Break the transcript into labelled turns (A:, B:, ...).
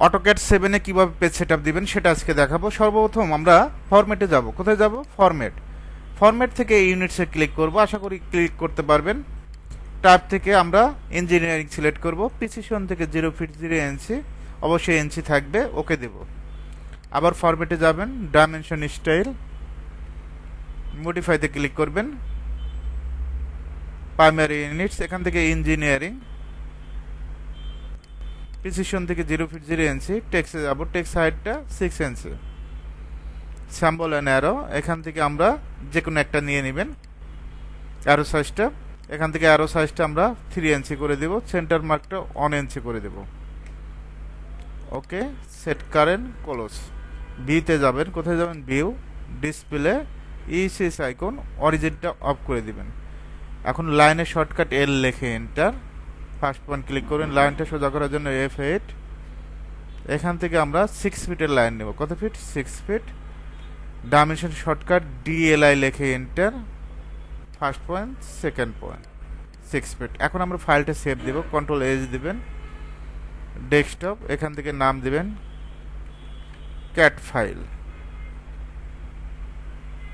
A: AutoCAD 7 এ কিভাবে page setup দিবেন সেটা আজকে দেখাবো। সর্বপ্রথম আমরা ফরম্যাটে যাব। কোথায় যাব? ফরম্যাট। ফরম্যাট থেকে ইউনিটসে ক্লিক করব, আশা করি ক্লিক করতে পারবেন। ট্যাব থেকে আমরা ইঞ্জিনিয়ারিং সিলেক্ট করব, প্রিসিশন থেকে 0 ফিট 0 ইঞ্চি, অবশ্যই ইঞ্চি থাকবে, ওকে দেব। আবার ফরম্যাটে যাবেন, ডাইমেনশন স্টাইল, মডিফাইতে ক্লিক করবেন, প্রাইমারি ইউনিটস, এখান থেকে ইঞ্জিনিয়ারিং, প্রিসিশন থেকে 0 ফিট 0 ইঞ্চি, টেক্সটে যাব, টেক্সট হাইটটা 6 ইঞ্চি, স্যাম্বল অ্যান্ড অ্যারো, এখান থেকে আমরা যে কোনো একটা নিয়ে নেবেন। অ্যারো সাইজটা, এখান থেকে অ্যারো সাইজটা আমরা 3 ইঞ্চি করে দেব, সেন্টার মার্কটা 1 ইঞ্চি করে দেব। Okay, set current close. ভিউতে যাবেন, কোথায় যাবেন? ভিউ, ডিসপ্লে, ইসিএস আইকন, অরিজিনটা অফ করে দিবেন। এখন লাইনের শর্টকাট এল লিখে এন্টার, ফার্স্ট পয়েন্ট ক্লিক করবেন, লাইনটা সোজা করার জন্য F8। এখান থেকে আমরা 6 ফিটের লাইন নেব। কত feet? 6 feet. Dimension shortcut DLI লিখে enter, first point, second point, 6 feet. এখন আমরা ফাইলটা সেভ দেব, কন্ট্রোল এজ দিবেন, ডেস্কটপ, এখান থেকে নাম দিবেন ক্যাট ফাইল।